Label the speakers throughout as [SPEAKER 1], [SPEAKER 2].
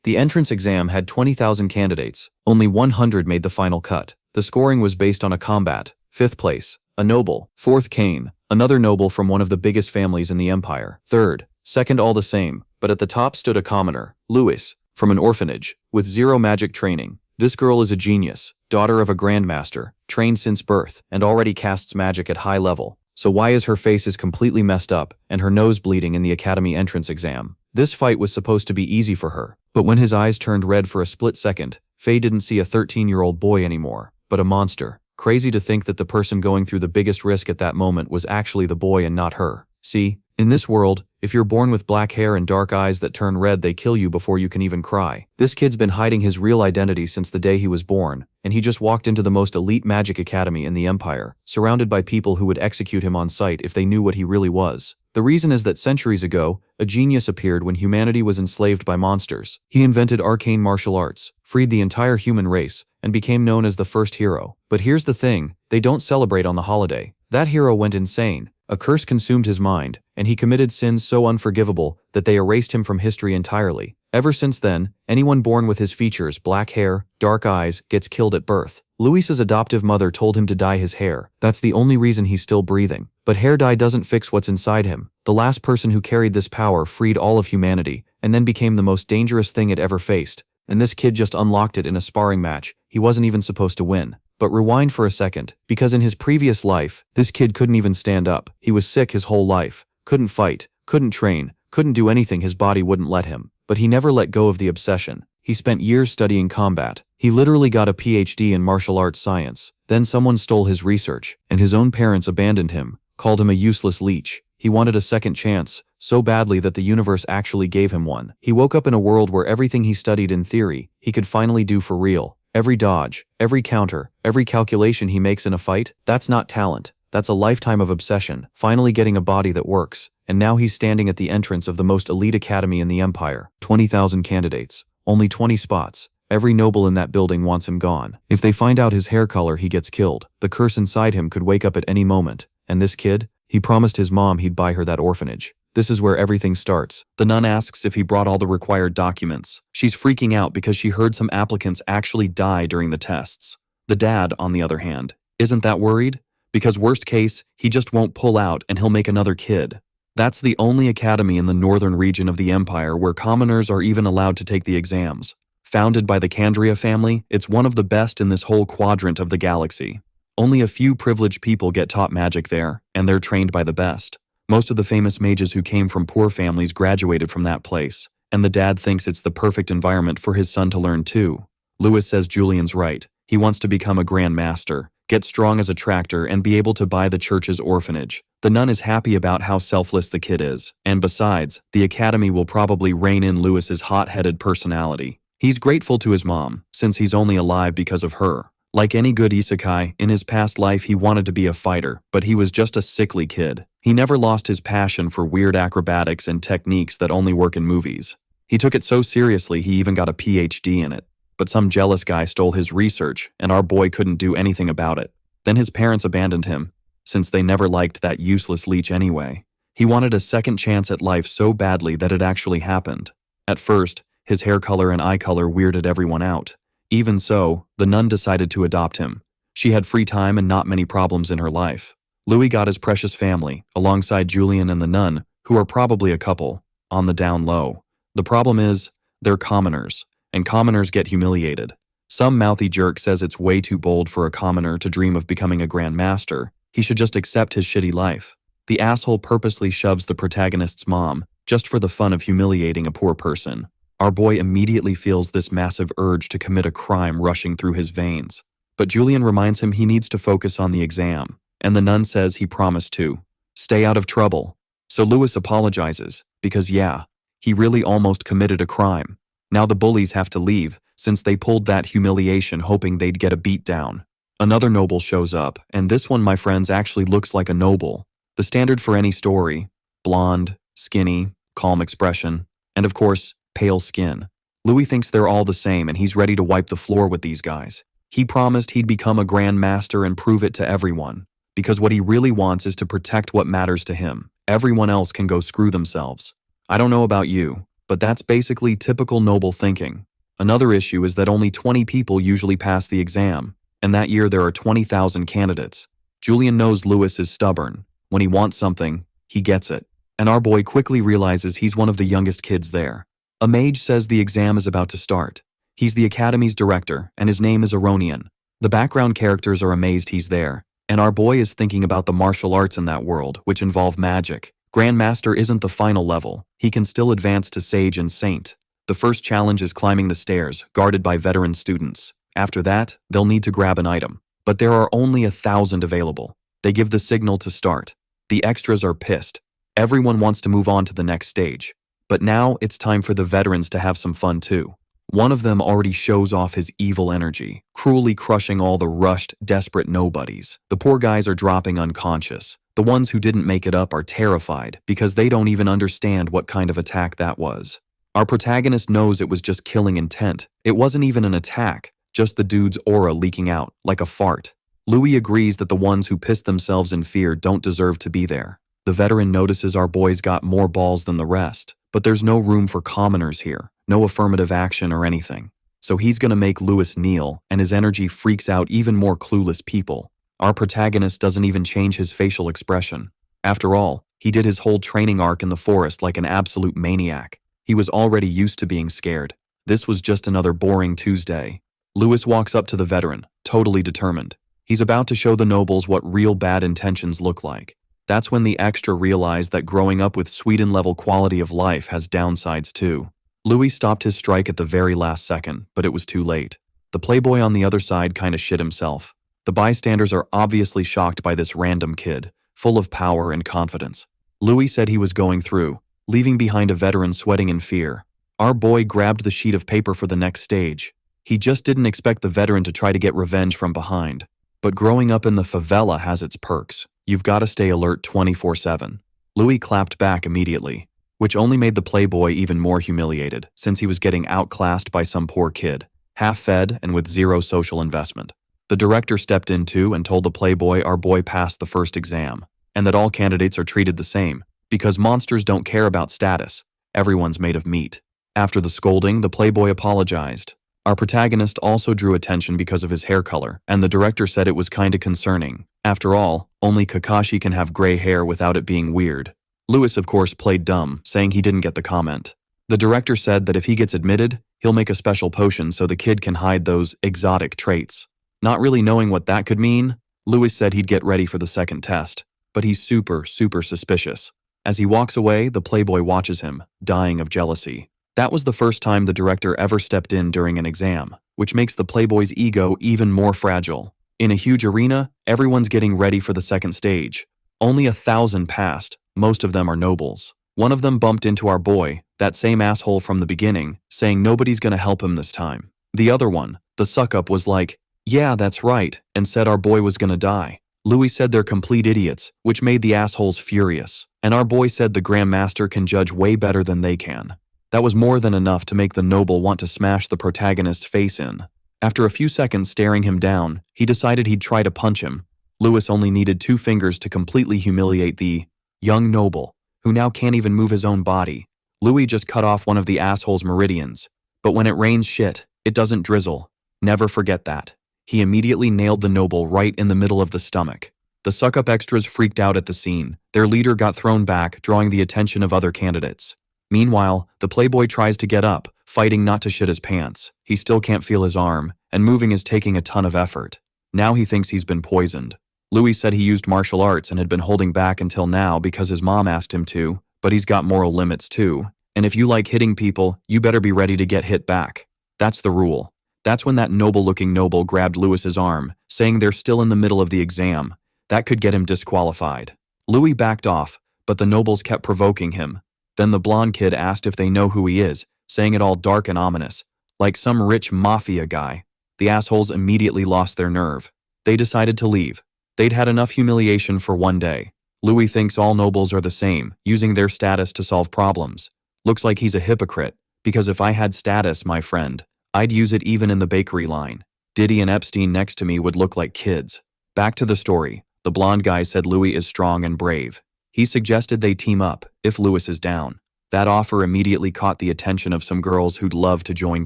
[SPEAKER 1] The entrance exam had 20,000 candidates. Only 100 made the final cut. The scoring was based on a combat. 5th place, a noble. 4th, Cain, another noble from one of the biggest families in the empire. 3rd, 2nd, all the same, but at the top stood a commoner, Louis, from an orphanage, with 0 magic training. This girl is a genius, daughter of a grandmaster, trained since birth, and already casts magic at high level. So why is her face completely messed up, and her nose bleeding in the academy entrance exam? This fight was supposed to be easy for her, but when his eyes turned red for a split second, Faye didn't see a 13-year-old boy anymore, but a monster. Crazy to think that the person going through the biggest risk at that moment was actually the boy and not her. See, in this world, if you're born with black hair and dark eyes that turn red, they kill you before you can even cry. This kid's been hiding his real identity since the day he was born, and he just walked into the most elite magic academy in the empire, surrounded by people who would execute him on sight if they knew what he really was. The reason is that centuries ago, a genius appeared when humanity was enslaved by monsters. He invented arcane martial arts, freed the entire human race, and became known as the first hero. But here's the thing, they don't celebrate on the holiday. That hero went insane. A curse consumed his mind, and he committed sins so unforgivable that they erased him from history entirely. Ever since then, anyone born with his features, black hair, dark eyes, gets killed at birth. Louis's adoptive mother told him to dye his hair. That's the only reason he's still breathing. But hair dye doesn't fix what's inside him. The last person who carried this power freed all of humanity, and then became the most dangerous thing it ever faced. And this kid just unlocked it in a sparring match. He wasn't even supposed to win. But rewind for a second, because in his previous life, this kid couldn't even stand up. He was sick his whole life, couldn't fight, couldn't train, couldn't do anything his body wouldn't let him. But he never let go of the obsession. He spent years studying combat. He literally got a PhD in martial arts science. Then someone stole his research, and his own parents abandoned him, called him a useless leech. He wanted a second chance, so badly that the universe actually gave him one. He woke up in a world where everything he studied in theory, he could finally do for real. Every dodge, every counter, every calculation he makes in a fight, that's not talent. That's a lifetime of obsession, finally getting a body that works. And now he's standing at the entrance of the most elite academy in the empire. 20,000 candidates. Only 20 spots. Every noble in that building wants him gone. If they find out his hair color, he gets killed. The curse inside him could wake up at any moment. And this kid? He promised his mom he'd buy her that orphanage. This is where everything starts. The nun asks if he brought all the required documents. She's freaking out because she heard some applicants actually die during the tests. The dad, on the other hand, isn't that worried? Because worst case, he just won't pull out and he'll make another kid. That's the only academy in the northern region of the empire where commoners are even allowed to take the exams. Founded by the Candria family, it's one of the best in this whole quadrant of the galaxy. Only a few privileged people get taught magic there, and they're trained by the best. Most of the famous mages who came from poor families graduated from that place, and the dad thinks it's the perfect environment for his son to learn too. Louis says Julian's right. He wants to become a Grand Master, get strong as a tractor, and be able to buy the church's orphanage. The nun is happy about how selfless the kid is, and besides, the academy will probably rein in Louis's hot-headed personality. He's grateful to his mom, since he's only alive because of her. Like any good isekai, in his past life he wanted to be a fighter, but he was just a sickly kid. He never lost his passion for weird acrobatics and techniques that only work in movies. He took it so seriously he even got a PhD in it. But some jealous guy stole his research, and our boy couldn't do anything about it. Then his parents abandoned him, since they never liked that useless leech anyway. He wanted a second chance at life so badly that it actually happened. At first, his hair color and eye color weirded everyone out. Even so, the nun decided to adopt him. She had free time and not many problems in her life. Louis got his precious family, alongside Julian and the nun, who are probably a couple, on the down low. The problem is, they're commoners, and commoners get humiliated. Some mouthy jerk says it's way too bold for a commoner to dream of becoming a Grand Master. He should just accept his shitty life. The asshole purposely shoves the protagonist's mom, just for the fun of humiliating a poor person. Our boy immediately feels this massive urge to commit a crime rushing through his veins. But Julian reminds him he needs to focus on the exam, and the nun says he promised to stay out of trouble. So Louis apologizes, because yeah, he really almost committed a crime. Now the bullies have to leave, since they pulled that humiliation hoping they'd get a beat down. Another noble shows up, and this one, my friends, actually looks like a noble. The standard for any story: blonde, skinny, calm expression, and of course, pale skin. Louis thinks they're all the same and he's ready to wipe the floor with these guys. He promised he'd become a Grand Master and prove it to everyone, because what he really wants is to protect what matters to him. Everyone else can go screw themselves. I don't know about you, But that's basically typical noble thinking. Another issue is that only 20 people usually pass the exam, and that year there are 20,000 candidates. Julian knows Lewis is stubborn. When he wants something, he gets it. And our boy quickly realizes he's one of the youngest kids there. A mage says the exam is about to start. He's the academy's director, and his name is Aronian. The background characters are amazed he's there, and our boy is thinking about the martial arts in that world, which involve magic. Grandmaster isn't the final level. He can still advance to Sage and Saint. The first challenge is climbing the stairs, guarded by veteran students. After that, they'll need to grab an item. But there are only 1,000 available. They give the signal to start. The extras are pissed. Everyone wants to move on to the next stage. But now it's time for the veterans to have some fun too. One of them already shows off his evil energy, cruelly crushing all the rushed, desperate nobodies. The poor guys are dropping unconscious. The ones who didn't make it up are terrified because they don't even understand what kind of attack that was. Our protagonist knows it was just killing intent. It wasn't even an attack, just the dude's aura leaking out, like a fart. Louis agrees that the ones who pissed themselves in fear don't deserve to be there. The veteran notices our boy's got more balls than the rest, but there's no room for commoners here, no affirmative action or anything. So he's gonna make Louis kneel, and his energy freaks out even more clueless people. Our protagonist doesn't even change his facial expression. After all, he did his whole training arc in the forest like an absolute maniac. He was already used to being scared. This was just another boring Tuesday. Louis walks up to the veteran, totally determined. He's about to show the nobles what real bad intentions look like. That's when the extra realized that growing up with Sweden-level quality of life has downsides too. Louis stopped his strike at the very last second, but it was too late. The playboy on the other side kinda shit himself. The bystanders are obviously shocked by this random kid, full of power and confidence. Louis said he was going through, leaving behind a veteran sweating in fear. Our boy grabbed the sheet of paper for the next stage. He just didn't expect the veteran to try to get revenge from behind. But growing up in the favela has its perks. You've got to stay alert 24/7. Louis clapped back immediately, which only made the playboy even more humiliated, since he was getting outclassed by some poor kid, half-fed and with zero social investment. The director stepped in too and told the playboy our boy passed the first exam, and that all candidates are treated the same, because monsters don't care about status. Everyone's made of meat. After the scolding, the playboy apologized. Our protagonist also drew attention because of his hair color, and the director said it was kinda concerning. After all, only Kakashi can have gray hair without it being weird. Louis, of course, played dumb, saying he didn't get the comment. The director said that if he gets admitted, he'll make a special potion so the kid can hide those exotic traits. Not really knowing what that could mean, Louis said he'd get ready for the second test, but he's super suspicious. As he walks away, the playboy watches him, dying of jealousy. That was the first time the director ever stepped in during an exam, which makes the playboy's ego even more fragile. In a huge arena, everyone's getting ready for the second stage. Only 1,000 passed, most of them are nobles. One of them bumped into our boy, that same asshole from the beginning, saying nobody's gonna help him this time. The other one, the suck-up, was like, "Yeah, that's right," and said our boy was gonna die. Louis said they're complete idiots, which made the assholes furious, and our boy said the Grandmaster can judge way better than they can. That was more than enough to make the noble want to smash the protagonist's face in. After a few seconds staring him down, he decided he'd try to punch him. Louis only needed 2 fingers to completely humiliate the young noble, who now can't even move his own body. Louis just cut off one of the asshole's meridians. But when it rains shit, it doesn't drizzle. Never forget that. He immediately nailed the noble right in the middle of the stomach. The suck-up extras freaked out at the scene. Their leader got thrown back, drawing the attention of other candidates. Meanwhile, the playboy tries to get up, fighting not to shit his pants. He still can't feel his arm, and moving is taking a ton of effort. Now he thinks he's been poisoned. Louis said he used martial arts and had been holding back until now because his mom asked him to, but he's got moral limits too. And if you like hitting people, you better be ready to get hit back. That's the rule. That's when that noble-looking noble grabbed Louis's arm, saying they're still in the middle of the exam. That could get him disqualified. Louis backed off, but the nobles kept provoking him. Then the blonde kid asked if they know who he is, saying it all dark and ominous, like some rich mafia guy. The assholes immediately lost their nerve. They decided to leave. They'd had enough humiliation for one day. Louis thinks all nobles are the same, using their status to solve problems. Looks like he's a hypocrite, because if I had status, my friend, I'd use it even in the bakery line. Diddy and Epstein next to me would look like kids. Back to the story. The blonde guy said Louis is strong and brave. He suggested they team up, if Louis is down. That offer immediately caught the attention of some girls who'd love to join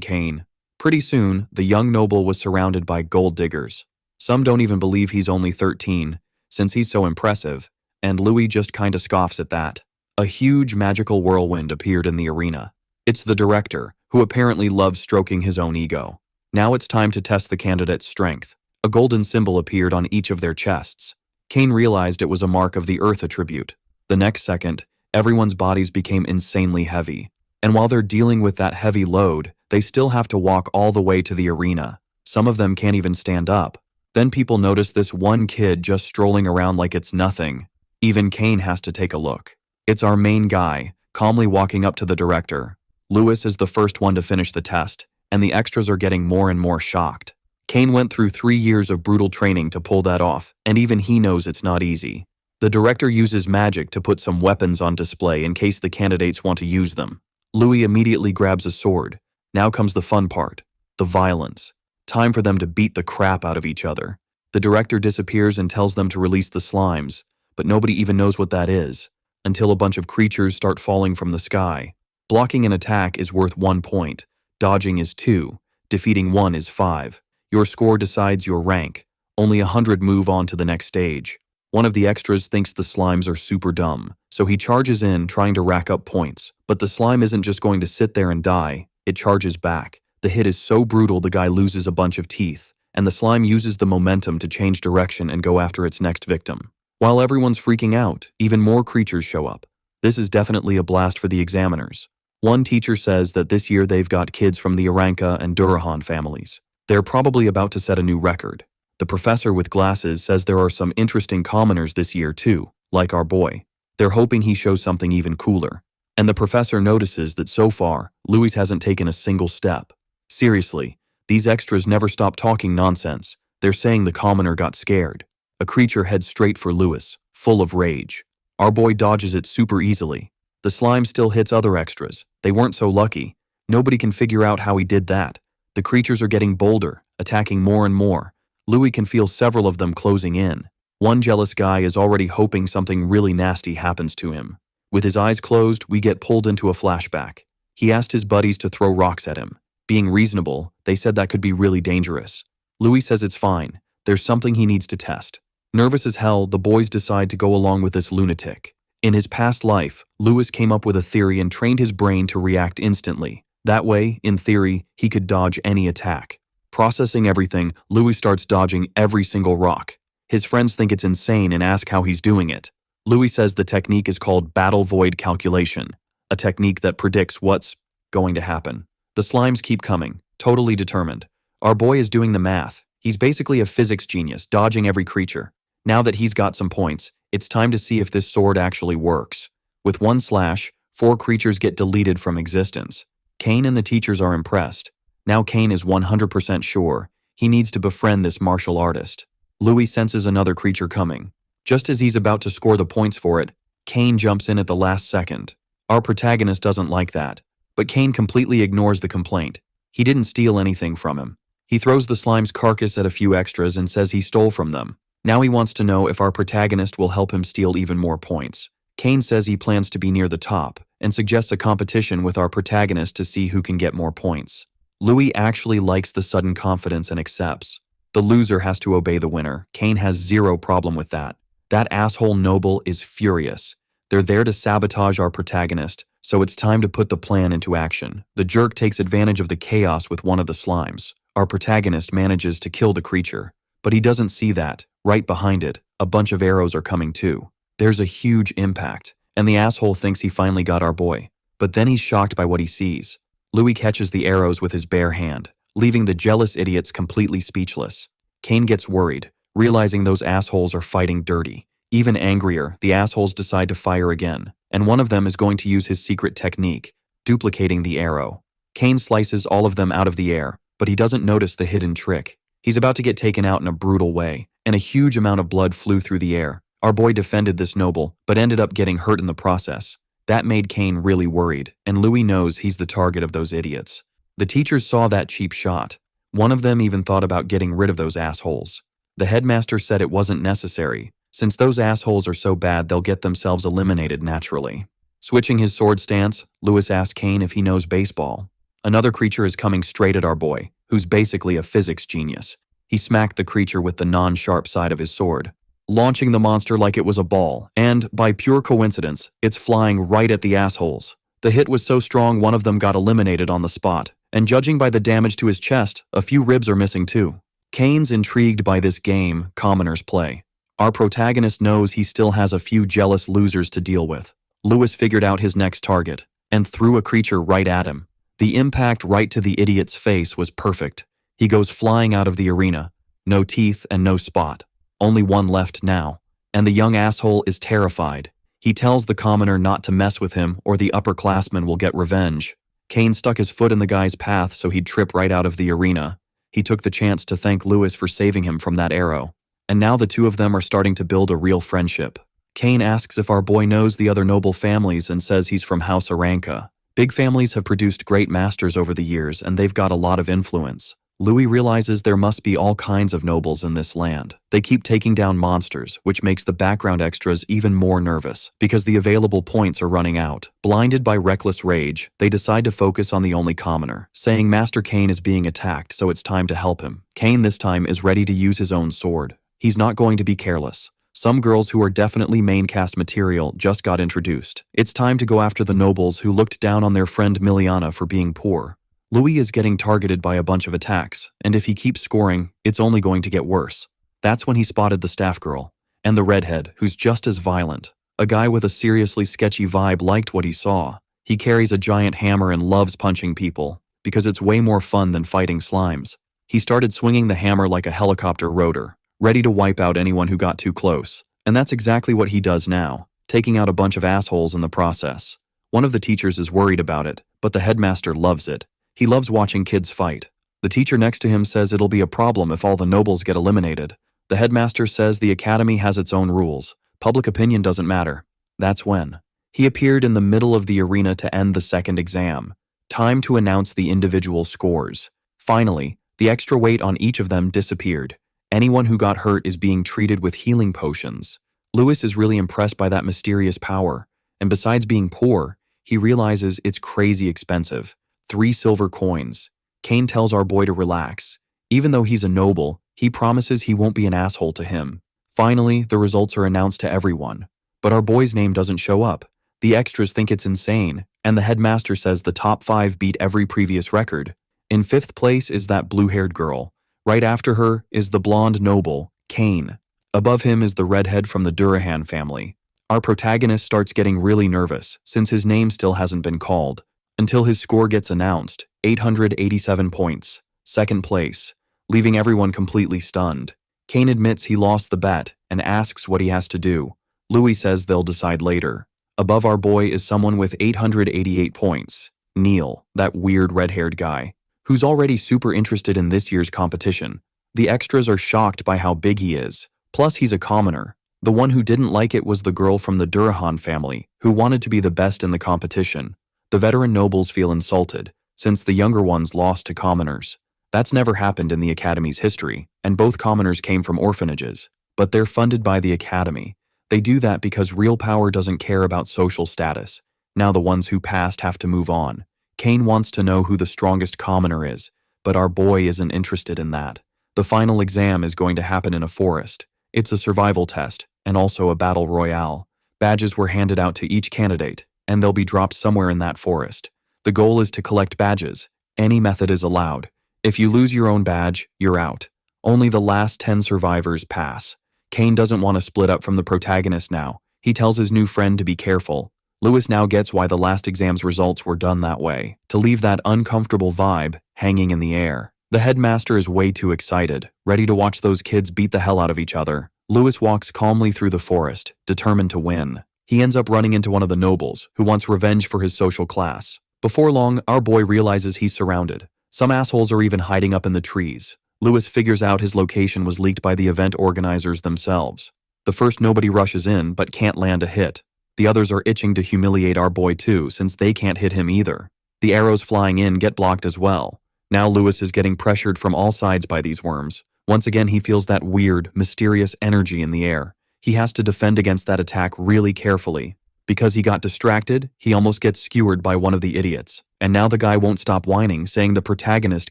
[SPEAKER 1] Kane. Pretty soon, the young noble was surrounded by gold diggers. Some don't even believe he's only 13, since he's so impressive, and Louis just kinda scoffs at that. A huge magical whirlwind appeared in the arena. It's the director, who apparently loves stroking his own ego. Now it's time to test the candidate's strength. A golden symbol appeared on each of their chests. Kane realized it was a mark of the Earth attribute. The next second, everyone's bodies became insanely heavy. And while they're dealing with that heavy load, they still have to walk all the way to the arena. Some of them can't even stand up. Then people notice this one kid just strolling around like it's nothing. Even Kane has to take a look. It's our main guy, calmly walking up to the director. Louis is the first one to finish the test, and the extras are getting more and more shocked. Kane went through 3 years of brutal training to pull that off, and even he knows it's not easy. The director uses magic to put some weapons on display in case the candidates want to use them. Louis immediately grabs a sword. Now comes the fun part, the violence. Time for them to beat the crap out of each other. The director disappears and tells them to release the slimes, but nobody even knows what that is, until a bunch of creatures start falling from the sky. Blocking an attack is worth 1 point, dodging is 2, defeating 1 is 5. Your score decides your rank. Only 100 move on to the next stage. One of the extras thinks the slimes are super dumb, so he charges in trying to rack up points. But the slime isn't just going to sit there and die, it charges back. The hit is so brutal the guy loses a bunch of teeth, and the slime uses the momentum to change direction and go after its next victim. While everyone's freaking out, even more creatures show up. This is definitely a blast for the examiners. One teacher says that this year they've got kids from the Aranka and Durahan families. They're probably about to set a new record. The professor with glasses says there are some interesting commoners this year too, like our boy. They're hoping he shows something even cooler. And the professor notices that so far, Louis hasn't taken a single step. Seriously, these extras never stop talking nonsense. They're saying the commoner got scared. A creature heads straight for Louis, full of rage. Our boy dodges it super easily. The slime still hits other extras. They weren't so lucky. Nobody can figure out how he did that. The creatures are getting bolder, attacking more and more. Louis can feel several of them closing in. One jealous guy is already hoping something really nasty happens to him. With his eyes closed, we get pulled into a flashback. He asked his buddies to throw rocks at him. Being reasonable, they said that could be really dangerous. Louis says it's fine. There's something he needs to test. Nervous as hell, the boys decide to go along with this lunatic. In his past life, Louis came up with a theory and trained his brain to react instantly. That way, in theory, he could dodge any attack. Processing everything, Louis starts dodging every single rock. His friends think it's insane and ask how he's doing it. Louis says the technique is called battle void calculation, a technique that predicts what's going to happen. The slimes keep coming, totally determined. Our boy is doing the math. He's basically a physics genius, dodging every creature. Now that he's got some points, it's time to see if this sword actually works. With 1 slash, 4 creatures get deleted from existence. Kane and the teachers are impressed. Now Kane is 100% sure he needs to befriend this martial artist. Louis senses another creature coming. Just as he's about to score the points for it, Kane jumps in at the last second. Our protagonist doesn't like that, but Kane completely ignores the complaint. He didn't steal anything from him. He throws the slime's carcass at a few extras and says he stole from them. Now he wants to know if our protagonist will help him steal even more points. Kane says he plans to be near the top and suggests a competition with our protagonist to see who can get more points. Louis actually likes the sudden confidence and accepts. The loser has to obey the winner. Kane has zero problem with that. That asshole noble is furious. They're there to sabotage our protagonist, so it's time to put the plan into action. The jerk takes advantage of the chaos with one of the slimes. Our protagonist manages to kill the creature, but he doesn't see that. Right behind it, a bunch of arrows are coming too. There's a huge impact, and the asshole thinks he finally got our boy. But then he's shocked by what he sees. Louis catches the arrows with his bare hand, leaving the jealous idiots completely speechless. Kane gets worried, realizing those assholes are fighting dirty. Even angrier, the assholes decide to fire again, and one of them is going to use his secret technique, duplicating the arrow. Kane slices all of them out of the air, but he doesn't notice the hidden trick. He's about to get taken out in a brutal way, and a huge amount of blood flew through the air. Our boy defended this noble, but ended up getting hurt in the process. That made Kane really worried, and Louis knows he's the target of those idiots. The teachers saw that cheap shot. One of them even thought about getting rid of those assholes. The headmaster said it wasn't necessary, since those assholes are so bad they'll get themselves eliminated naturally. Switching his sword stance, Lewis asked Kane if he knows baseball. Another creature is coming straight at our boy, who's basically a physics genius. He smacked the creature with the non-sharp side of his sword, launching the monster like it was a ball, and, by pure coincidence, it's flying right at the assholes. The hit was so strong one of them got eliminated on the spot, and judging by the damage to his chest, a few ribs are missing too. Kane's intrigued by this game commoners play. Our protagonist knows he still has a few jealous losers to deal with. Lewis figured out his next target, and threw a creature right at him. The impact right to the idiot's face was perfect. He goes flying out of the arena. No teeth and no spot. Only one left now. And the young asshole is terrified. He tells the commoner not to mess with him or the upperclassman will get revenge. Kane stuck his foot in the guy's path so he'd trip right out of the arena. He took the chance to thank Lewis for saving him from that arrow. And now the two of them are starting to build a real friendship. Kane asks if our boy knows the other noble families and says he's from House Aranka. Big families have produced great masters over the years and they've got a lot of influence. Louis realizes there must be all kinds of nobles in this land. They keep taking down monsters, which makes the background extras even more nervous, because the available points are running out. Blinded by reckless rage, they decide to focus on the only commoner, saying Master Kane is being attacked, so it's time to help him. Kane this time is ready to use his own sword. He's not going to be careless. Some girls who are definitely main cast material just got introduced. It's time to go after the nobles who looked down on their friend Miliana for being poor. Louis is getting targeted by a bunch of attacks, and if he keeps scoring, it's only going to get worse. That's when he spotted the staff girl, and the redhead, who's just as violent. A guy with a seriously sketchy vibe liked what he saw. He carries a giant hammer and loves punching people, because it's way more fun than fighting slimes. He started swinging the hammer like a helicopter rotor, ready to wipe out anyone who got too close. And that's exactly what he does now, taking out a bunch of assholes in the process. One of the teachers is worried about it, but the headmaster loves it. He loves watching kids fight. The teacher next to him says it'll be a problem if all the nobles get eliminated. The headmaster says the academy has its own rules. Public opinion doesn't matter. That's when he appeared in the middle of the arena to end the second exam. Time to announce the individual scores. Finally, the extra weight on each of them disappeared. Anyone who got hurt is being treated with healing potions. Lewis is really impressed by that mysterious power, and besides being poor, he realizes it's crazy expensive. 3 silver coins. Kane tells our boy to relax. Even though he's a noble, he promises he won't be an asshole to him. Finally, the results are announced to everyone. But our boy's name doesn't show up. The extras think it's insane, and the headmaster says the top 5 beat every previous record. In 5th place is that blue-haired girl. Right after her is the blonde noble, Kane. Above him is the redhead from the Durahan family. Our protagonist starts getting really nervous, since his name still hasn't been called, until his score gets announced, 887 points, 2nd place, leaving everyone completely stunned. Kane admits he lost the bet and asks what he has to do. Louis says they'll decide later. Above our boy is someone with 888 points, Neil, that weird red-haired guy, who's already super interested in this year's competition. The extras are shocked by how big he is. Plus, he's a commoner. The one who didn't like it was the girl from the Durahan family, who wanted to be the best in the competition. The veteran nobles feel insulted, since the younger ones lost to commoners. That's never happened in the Academy's history, and both commoners came from orphanages. But they're funded by the Academy. They do that because real power doesn't care about social status. Now the ones who passed have to move on. Kane wants to know who the strongest commoner is, but our boy isn't interested in that. The final exam is going to happen in a forest. It's a survival test, and also a battle royale. Badges were handed out to each candidate, and they'll be dropped somewhere in that forest. The goal is to collect badges. Any method is allowed. If you lose your own badge, you're out. Only the last 10 survivors pass. Kane doesn't want to split up from the protagonist now. He tells his new friend to be careful. Lewis now gets why the last exam's results were done that way, to leave that uncomfortable vibe hanging in the air. The headmaster is way too excited, ready to watch those kids beat the hell out of each other. Lewis walks calmly through the forest, determined to win. He ends up running into one of the nobles, who wants revenge for his social class. Before long, our boy realizes he's surrounded. Some assholes are even hiding up in the trees. Lewis figures out his location was leaked by the event organizers themselves. The first nobody rushes in, but can't land a hit. The others are itching to humiliate our boy too, since they can't hit him either. The arrows flying in get blocked as well. Now Lewis is getting pressured from all sides by these worms. Once again, he feels that weird, mysterious energy in the air. He has to defend against that attack really carefully. Because he got distracted, he almost gets skewered by one of the idiots. And now the guy won't stop whining, saying the protagonist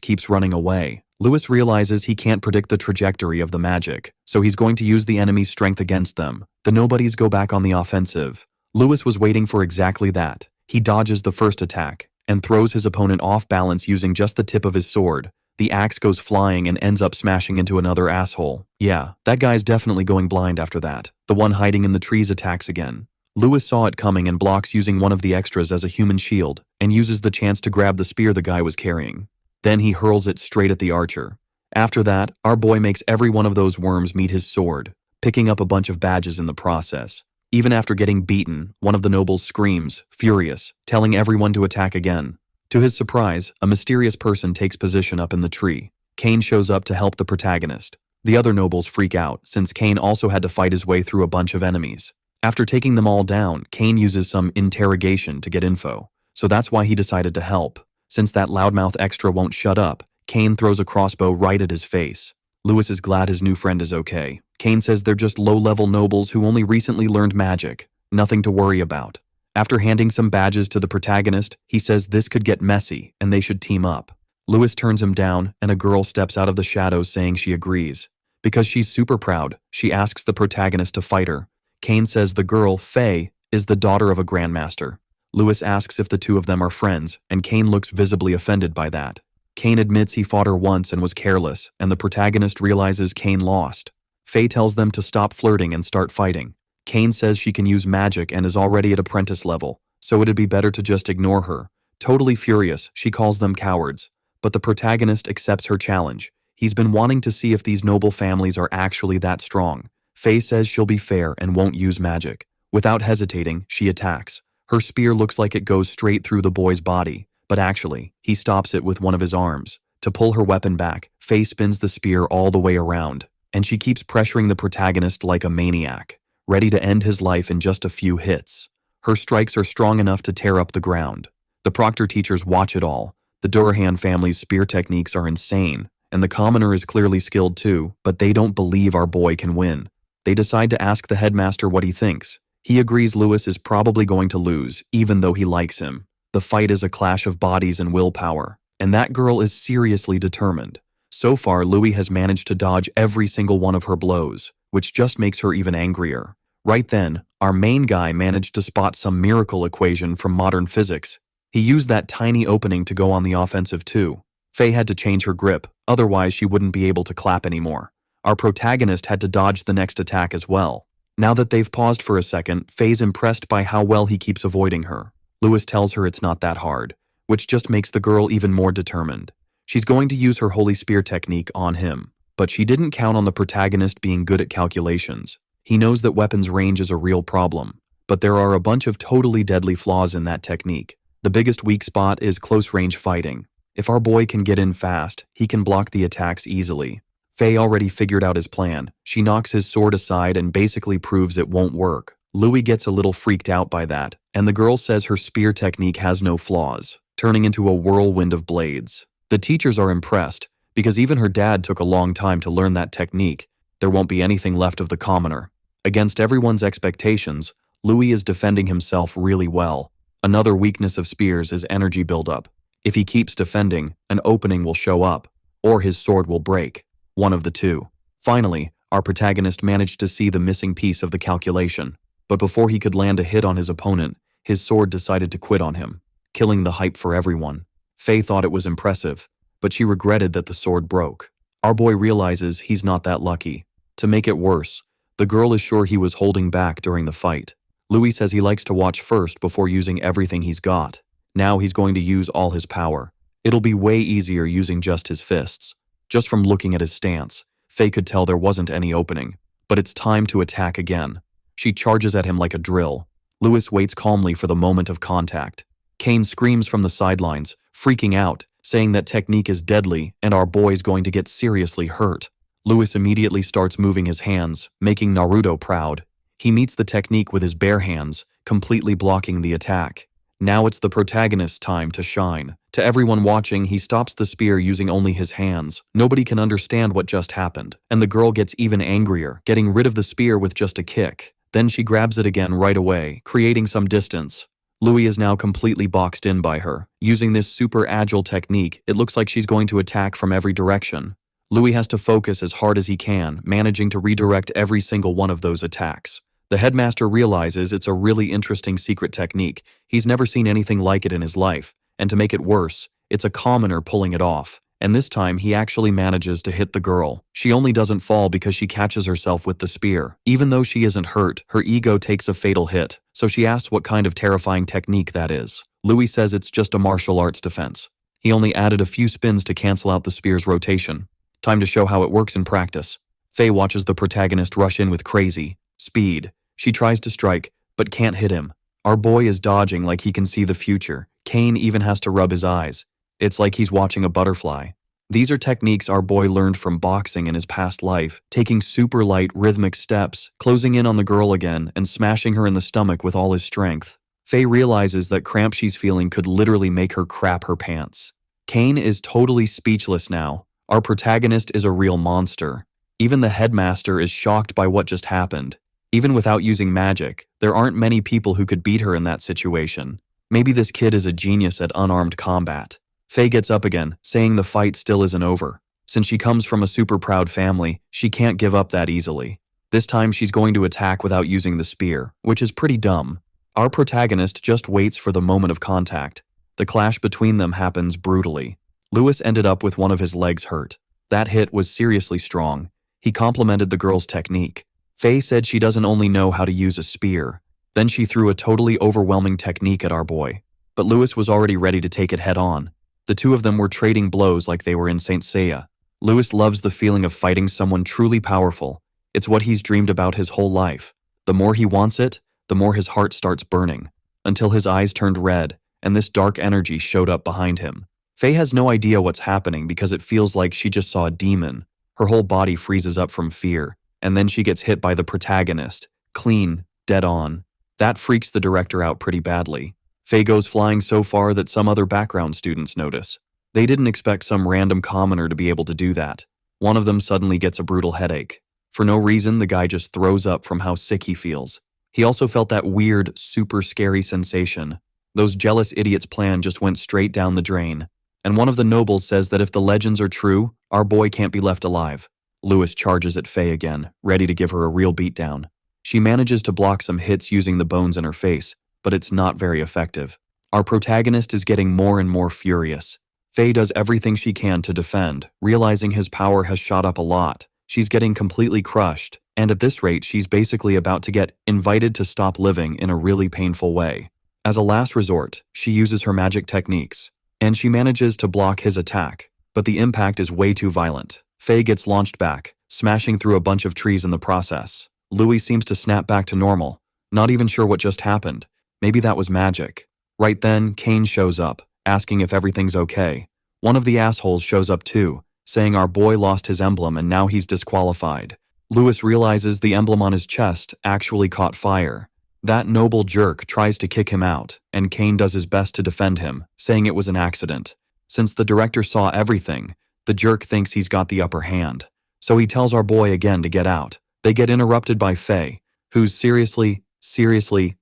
[SPEAKER 1] keeps running away. Lewis realizes he can't predict the trajectory of the magic, so he's going to use the enemy's strength against them. The nobodies go back on the offensive. Lewis was waiting for exactly that. He dodges the first attack and throws his opponent off balance using just the tip of his sword. The axe goes flying and ends up smashing into another asshole. Yeah, that guy's definitely going blind after that. The one hiding in the trees attacks again. Lewis saw it coming and blocks using one of the extras as a human shield and uses the chance to grab the spear the guy was carrying. Then he hurls it straight at the archer. After that, our boy makes every one of those worms meet his sword, picking up a bunch of badges in the process. Even after getting beaten, one of the nobles screams, furious, telling everyone to attack again. To his surprise, a mysterious person takes position up in the tree. Kane shows up to help the protagonist. The other nobles freak out, since Kane also had to fight his way through a bunch of enemies. After taking them all down, Kane uses some interrogation to get info, so that's why he decided to help. Since that loudmouth extra won't shut up, Kane throws a crossbow right at his face. Lewis is glad his new friend is okay. Kane says they're just low-level nobles who only recently learned magic, nothing to worry about. After handing some badges to the protagonist, he says this could get messy and they should team up. Lewis turns him down and a girl steps out of the shadows saying she agrees. Because she's super proud, she asks the protagonist to fight her. Kane says the girl, Faye, is the daughter of a grandmaster. Lewis asks if the two of them are friends, and Kane looks visibly offended by that. Kane admits he fought her once and was careless, and the protagonist realizes Kane lost. Faye tells them to stop flirting and start fighting. Kane says she can use magic and is already at apprentice level, so it'd be better to just ignore her. Totally furious, she calls them cowards. But the protagonist accepts her challenge. He's been wanting to see if these noble families are actually that strong. Faye says she'll be fair and won't use magic. Without hesitating, she attacks. Her spear looks like it goes straight through the boy's body, but actually, he stops it with one of his arms. To pull her weapon back, Faye spins the spear all the way around, and she keeps pressuring the protagonist like a maniac, ready to end his life in just a few hits. Her strikes are strong enough to tear up the ground. The Proctor teachers watch it all. The Durahan family's spear techniques are insane, and the commoner is clearly skilled too, but they don't believe our boy can win. They decide to ask the headmaster what he thinks. He agrees Lewis is probably going to lose, even though he likes him. The fight is a clash of bodies and willpower, and that girl is seriously determined. So far, Louis has managed to dodge every single one of her blows, which just makes her even angrier. Right then, our main guy managed to spot some miracle equation from modern physics. He used that tiny opening to go on the offensive too. Faye had to change her grip, otherwise she wouldn't be able to clap anymore. Our protagonist had to dodge the next attack as well. Now that they've paused for a second, Faye's impressed by how well he keeps avoiding her. Lewis tells her it's not that hard, which just makes the girl even more determined. She's going to use her Holy Spear technique on him, but she didn't count on the protagonist being good at calculations. He knows that weapons range is a real problem, but there are a bunch of totally deadly flaws in that technique. The biggest weak spot is close-range fighting. If our boy can get in fast, he can block the attacks easily. Faye already figured out his plan. She knocks his sword aside and basically proves it won't work. Louis gets a little freaked out by that, and the girl says her spear technique has no flaws, turning into a whirlwind of blades. The teachers are impressed, because even her dad took a long time to learn that technique. There won't be anything left of the commoner. Against everyone's expectations, Louis is defending himself really well. Another weakness of spears is energy buildup. If he keeps defending, an opening will show up, or his sword will break. One of the two. Finally, our protagonist managed to see the missing piece of the calculation, but before he could land a hit on his opponent, his sword decided to quit on him, killing the hype for everyone. Faye thought it was impressive, but she regretted that the sword broke. Our boy realizes he's not that lucky. To make it worse, the girl is sure he was holding back during the fight. Louis says he likes to watch first before using everything he's got. Now he's going to use all his power. It'll be way easier using just his fists. Just from looking at his stance, Faye could tell there wasn't any opening, but it's time to attack again. She charges at him like a drill. Lewis waits calmly for the moment of contact. Kane screams from the sidelines, freaking out, saying that technique is deadly and our boy's going to get seriously hurt. Lewis immediately starts moving his hands, making Naruto proud. He meets the technique with his bare hands, completely blocking the attack. Now it's the protagonist's time to shine. To everyone watching, he stops the spear using only his hands. Nobody can understand what just happened, and the girl gets even angrier, getting rid of the spear with just a kick. Then she grabs it again right away, creating some distance. Louis is now completely boxed in by her. Using this super agile technique, it looks like she's going to attack from every direction. Louis has to focus as hard as he can, managing to redirect every single one of those attacks. The headmaster realizes it's a really interesting secret technique. He's never seen anything like it in his life, and to make it worse, it's a commoner pulling it off. And this time he actually manages to hit the girl. She only doesn't fall because she catches herself with the spear. Even though she isn't hurt, her ego takes a fatal hit, so she asks what kind of terrifying technique that is. Louis says it's just a martial arts defense. He only added a few spins to cancel out the spear's rotation. Time to show how it works in practice. Faye watches the protagonist rush in with crazy speed. She tries to strike, but can't hit him. Our boy is dodging like he can see the future. Kane even has to rub his eyes. It's like he's watching a butterfly. These are techniques our boy learned from boxing in his past life, taking super light, rhythmic steps, closing in on the girl again, and smashing her in the stomach with all his strength. Faye realizes that cramp she's feeling could literally make her crap her pants. Kane is totally speechless now. Our protagonist is a real monster. Even the headmaster is shocked by what just happened. Even without using magic, there aren't many people who could beat her in that situation. Maybe this kid is a genius at unarmed combat. Faye gets up again, saying the fight still isn't over. Since she comes from a super proud family, she can't give up that easily. This time she's going to attack without using the spear, which is pretty dumb. Our protagonist just waits for the moment of contact. The clash between them happens brutally. Louis ended up with one of his legs hurt. That hit was seriously strong. He complimented the girl's technique. Faye said she doesn't only know how to use a spear. Then she threw a totally overwhelming technique at our boy. But Louis was already ready to take it head on. The two of them were trading blows like they were in Saint Seiya. Louis loves the feeling of fighting someone truly powerful. It's what he's dreamed about his whole life. The more he wants it, the more his heart starts burning, until his eyes turned red, and this dark energy showed up behind him. Faye has no idea what's happening because it feels like she just saw a demon. Her whole body freezes up from fear, and then she gets hit by the protagonist, clean, dead on. That freaks the director out pretty badly. Faye goes flying so far that some other background students notice. They didn't expect some random commoner to be able to do that. One of them suddenly gets a brutal headache. For no reason, the guy just throws up from how sick he feels. He also felt that weird, super scary sensation. Those jealous idiots' plan just went straight down the drain. And one of the nobles says that if the legends are true, our boy can't be left alive. Louis charges at Faye again, ready to give her a real beatdown. She manages to block some hits using the bones in her face, but it's not very effective. Our protagonist is getting more and more furious. Faye does everything she can to defend, realizing his power has shot up a lot. She's getting completely crushed, and at this rate she's basically about to get invited to stop living in a really painful way. As a last resort, she uses her magic techniques, and she manages to block his attack, but the impact is way too violent. Faye gets launched back, smashing through a bunch of trees in the process. Louis seems to snap back to normal, not even sure what just happened. Maybe that was magic. Right then, Kane shows up, asking if everything's okay. One of the assholes shows up too, saying our boy lost his emblem and now he's disqualified. Louis realizes the emblem on his chest actually caught fire. That noble jerk tries to kick him out, and Kane does his best to defend him, saying it was an accident. Since the director saw everything, the jerk thinks he's got the upper hand. So he tells our boy again to get out. They get interrupted by Faye, who's seriously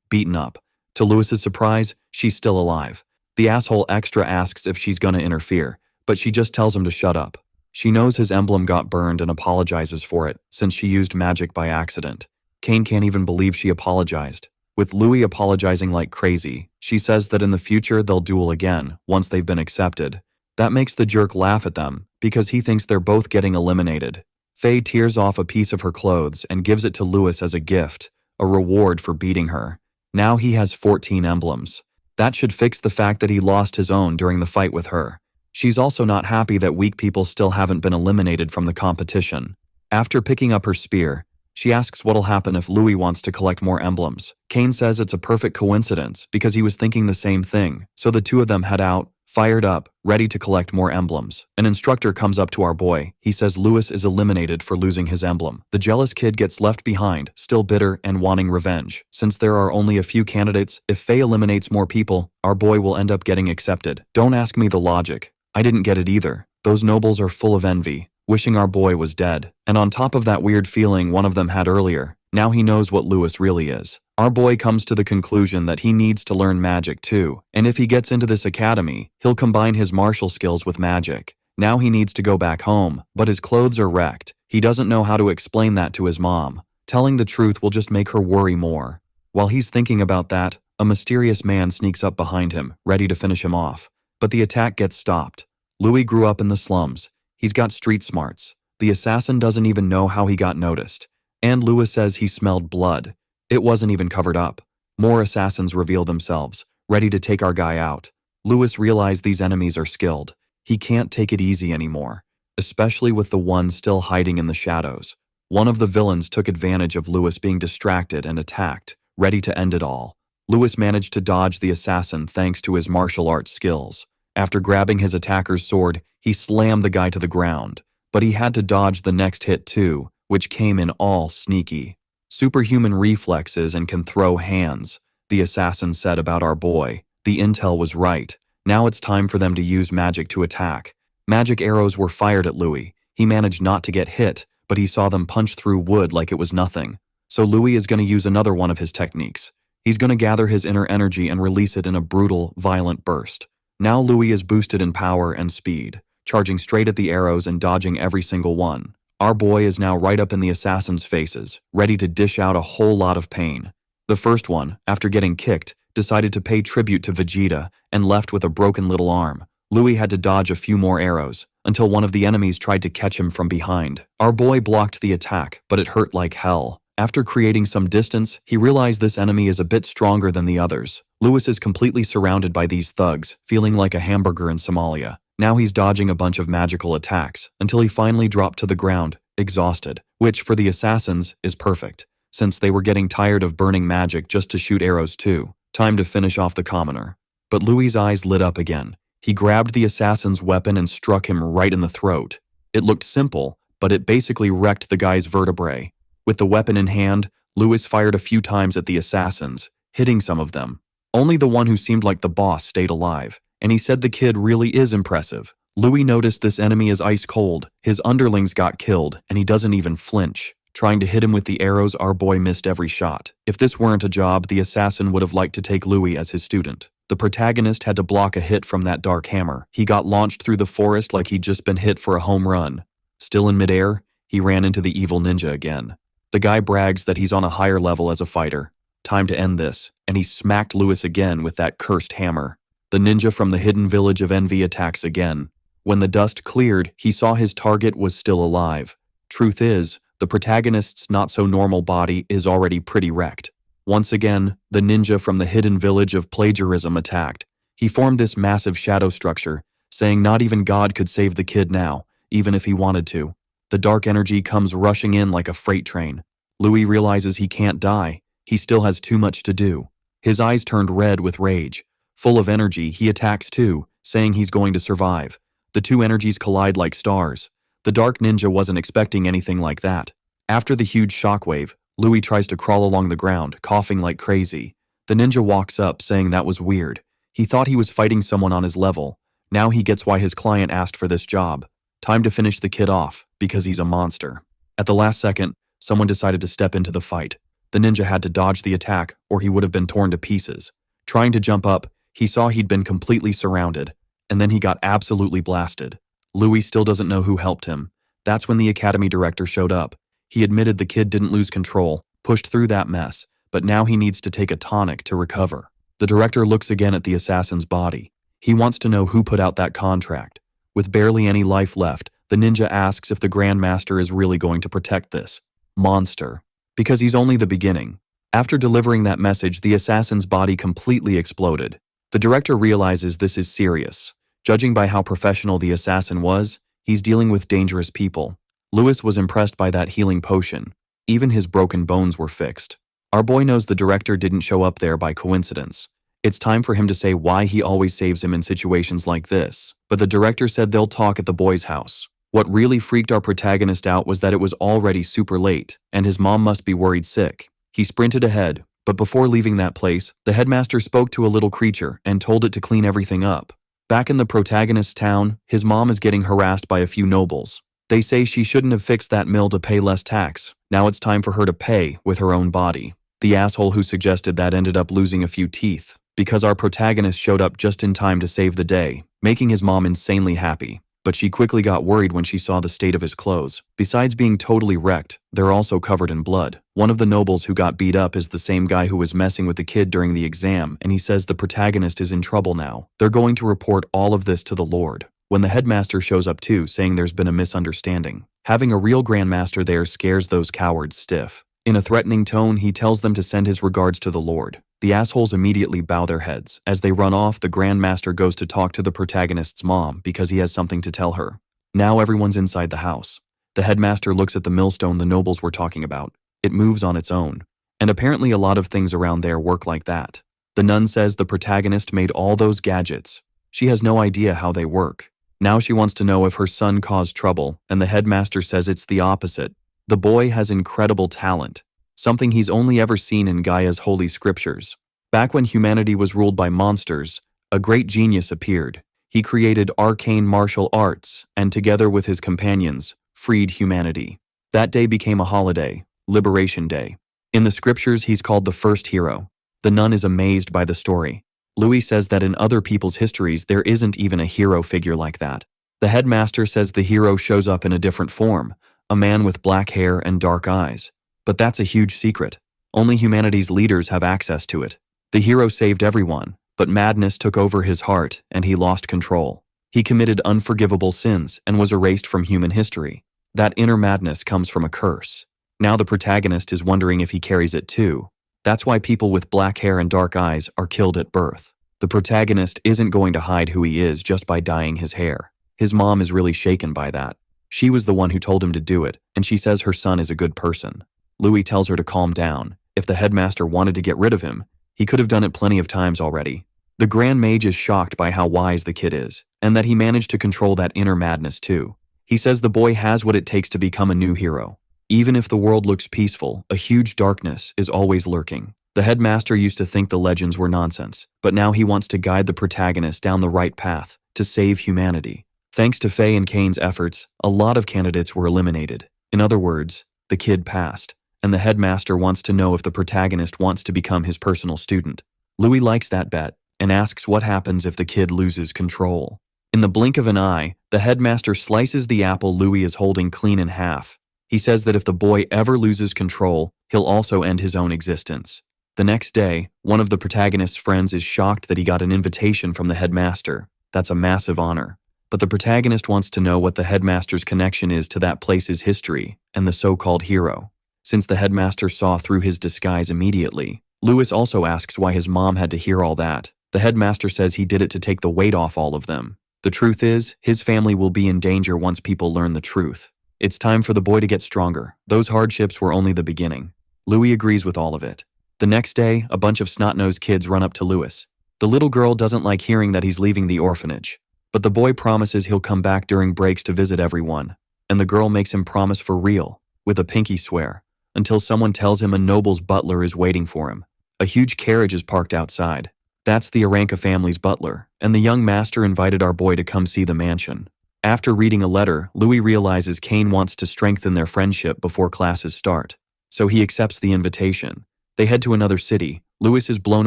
[SPEAKER 1] beaten up. To Louis's surprise, she's still alive. The asshole extra asks if she's gonna interfere, but she just tells him to shut up. She knows his emblem got burned and apologizes for it, since she used magic by accident. Kane can't even believe she apologized. With Louis apologizing like crazy, she says that in the future they'll duel again, once they've been accepted. That makes the jerk laugh at them, because he thinks they're both getting eliminated. Faye tears off a piece of her clothes and gives it to Louis as a gift, a reward for beating her. Now he has 14 emblems. That should fix the fact that he lost his own during the fight with her. She's also not happy that weak people still haven't been eliminated from the competition. After picking up her spear, she asks what'll happen if Louis wants to collect more emblems. Kane says it's a perfect coincidence because he was thinking the same thing, so the two of them head out, fired up, ready to collect more emblems. An instructor comes up to our boy. He says Louis is eliminated for losing his emblem. The jealous kid gets left behind, still bitter and wanting revenge. Since there are only a few candidates, if Faye eliminates more people, our boy will end up getting accepted. Don't ask me the logic. I didn't get it either. Those nobles are full of envy, wishing our boy was dead. And on top of that weird feeling one of them had earlier, Now he knows what Lewis really is. Our boy comes to the conclusion that he needs to learn magic too, and if he gets into this academy, he'll combine his martial skills with magic. Now he needs to go back home, but his clothes are wrecked. He doesn't know how to explain that to his mom. Telling the truth will just make her worry more. While he's thinking about that, a mysterious man sneaks up behind him, ready to finish him off. But the attack gets stopped. Louis grew up in the slums. He's got street smarts. The assassin doesn't even know how he got noticed. And Louis says he smelled blood. It wasn't even covered up. More assassins reveal themselves, ready to take our guy out. Louis realized these enemies are skilled. He can't take it easy anymore, especially with the one still hiding in the shadows. One of the villains took advantage of Louis being distracted and attacked, ready to end it all. Louis managed to dodge the assassin thanks to his martial arts skills. After grabbing his attacker's sword, he slammed the guy to the ground. But he had to dodge the next hit too, which came in all sneaky. Superhuman reflexes and can throw hands, the assassin said about our boy. The intel was right. Now it's time for them to use magic to attack. Magic arrows were fired at Louis. He managed not to get hit, but he saw them punch through wood like it was nothing. So Louis is going to use another one of his techniques. He's going to gather his inner energy and release it in a brutal, violent burst. Now Louis is boosted in power and speed, charging straight at the arrows and dodging every single one. Our boy is now right up in the assassins' faces, ready to dish out a whole lot of pain. The first one, after getting kicked, decided to pay tribute to Vegeta and left with a broken little arm. Louis had to dodge a few more arrows, until one of the enemies tried to catch him from behind. Our boy blocked the attack, but it hurt like hell. After creating some distance, he realized this enemy is a bit stronger than the others. Louis is completely surrounded by these thugs, feeling like a hamburger in Somalia. Now he's dodging a bunch of magical attacks, until he finally dropped to the ground, exhausted, which for the assassins is perfect, since they were getting tired of burning magic just to shoot arrows too. Time to finish off the commoner. But Louis' eyes lit up again. He grabbed the assassin's weapon and struck him right in the throat. It looked simple, but it basically wrecked the guy's vertebrae. With the weapon in hand, Louis fired a few times at the assassins, hitting some of them. Only the one who seemed like the boss stayed alive, and he said the kid really is impressive. Louis noticed this enemy is ice cold, his underlings got killed, and he doesn't even flinch. Trying to hit him with the arrows, our boy missed every shot. If this weren't a job, the assassin would have liked to take Louis as his student. The protagonist had to block a hit from that dark hammer. He got launched through the forest like he'd just been hit for a home run. Still in midair, he ran into the evil ninja again. The guy brags that he's on a higher level as a fighter. Time to end this, and he smacked Louis again with that cursed hammer. The ninja from the hidden village of Envy attacks again. When the dust cleared, he saw his target was still alive. Truth is, the protagonist's not-so-normal body is already pretty wrecked. Once again, the ninja from the hidden village of Plagiarism attacked. He formed this massive shadow structure, saying not even God could save the kid now, even if he wanted to. The dark energy comes rushing in like a freight train. Louis realizes he can't die. He still has too much to do. His eyes turned red with rage. Full of energy, he attacks too, saying he's going to survive. The two energies collide like stars. The dark ninja wasn't expecting anything like that. After the huge shockwave, Louis tries to crawl along the ground, coughing like crazy. The ninja walks up, saying that was weird. He thought he was fighting someone on his level. Now he gets why his client asked for this job. Time to finish the kid off, because he's a monster. At the last second, someone decided to step into the fight. The ninja had to dodge the attack, or he would have been torn to pieces. Trying to jump up, he saw he'd been completely surrounded, and then he got absolutely blasted. Louis still doesn't know who helped him. That's when the academy director showed up. He admitted the kid didn't lose control, pushed through that mess, but now he needs to take a tonic to recover. The director looks again at the assassin's body. He wants to know who put out that contract. With barely any life left, the ninja asks if the Grand Master is really going to protect this monster, because he's only the beginning. After delivering that message, the assassin's body completely exploded. The director realizes this is serious. Judging by how professional the assassin was, he's dealing with dangerous people. Louis was impressed by that healing potion. Even his broken bones were fixed. Our boy knows the director didn't show up there by coincidence. It's time for him to say why he always saves him in situations like this. But the director said they'll talk at the boy's house. What really freaked our protagonist out was that it was already super late, and his mom must be worried sick. He sprinted ahead, but before leaving that place, the headmaster spoke to a little creature and told it to clean everything up. Back in the protagonist's town, his mom is getting harassed by a few nobles. They say she shouldn't have fixed that mill to pay less tax. Now it's time for her to pay with her own body. The asshole who suggested that ended up losing a few teeth, because our protagonist showed up just in time to save the day, making his mom insanely happy. But she quickly got worried when she saw the state of his clothes. Besides being totally wrecked, they're also covered in blood. One of the nobles who got beat up is the same guy who was messing with the kid during the exam, and he says the protagonist is in trouble now. They're going to report all of this to the Lord. When the headmaster shows up too, saying there's been a misunderstanding. Having a real grandmaster there scares those cowards stiff. In a threatening tone, he tells them to send his regards to the Lord. The assholes immediately bow their heads. As they run off, the grandmaster goes to talk to the protagonist's mom because he has something to tell her. Now everyone's inside the house. The headmaster looks at the millstone the nobles were talking about. It moves on its own. And apparently a lot of things around there work like that. The nun says the protagonist made all those gadgets. She has no idea how they work. Now she wants to know if her son caused trouble, and the headmaster says it's the opposite. The boy has incredible talent, something he's only ever seen in Gaia's holy scriptures. Back when humanity was ruled by monsters, a great genius appeared. He created arcane martial arts, and together with his companions, freed humanity. That day became a holiday, Liberation Day. In the scriptures, he's called the first hero. The nun is amazed by the story. Louis says that in other people's histories, there isn't even a hero figure like that. The headmaster says the hero shows up in a different form, a man with black hair and dark eyes. But that's a huge secret. Only humanity's leaders have access to it. The hero saved everyone, but madness took over his heart and he lost control. He committed unforgivable sins and was erased from human history. That inner madness comes from a curse. Now the protagonist is wondering if he carries it too. That's why people with black hair and dark eyes are killed at birth. The protagonist isn't going to hide who he is just by dyeing his hair. His mom is really shaken by that. She was the one who told him to do it, and she says her son is a good person. Louis tells her to calm down. If the headmaster wanted to get rid of him, he could have done it plenty of times already. The Grand Mage is shocked by how wise the kid is, and that he managed to control that inner madness too. He says the boy has what it takes to become a new hero. Even if the world looks peaceful, a huge darkness is always lurking. The headmaster used to think the legends were nonsense, but now he wants to guide the protagonist down the right path, to save humanity. Thanks to Faye and Kane's efforts, a lot of candidates were eliminated. In other words, the kid passed, and the headmaster wants to know if the protagonist wants to become his personal student. Louis likes that bet, and asks what happens if the kid loses control. In the blink of an eye, the headmaster slices the apple Louis is holding clean in half. He says that if the boy ever loses control, he'll also end his own existence. The next day, one of the protagonist's friends is shocked that he got an invitation from the headmaster. That's a massive honor. But the protagonist wants to know what the headmaster's connection is to that place's history and the so-called hero. Since the headmaster saw through his disguise immediately, Louis also asks why his mom had to hear all that. The headmaster says he did it to take the weight off all of them. The truth is, his family will be in danger once people learn the truth. It's time for the boy to get stronger. Those hardships were only the beginning. Louis agrees with all of it. The next day, a bunch of snot-nosed kids run up to Louis. The little girl doesn't like hearing that he's leaving the orphanage. But the boy promises he'll come back during breaks to visit everyone. And the girl makes him promise for real, with a pinky swear, until someone tells him a noble's butler is waiting for him. A huge carriage is parked outside. That's the Aranka family's butler, and the young master invited our boy to come see the mansion. After reading a letter, Louis realizes Kane wants to strengthen their friendship before classes start. So he accepts the invitation. They head to another city. Louis is blown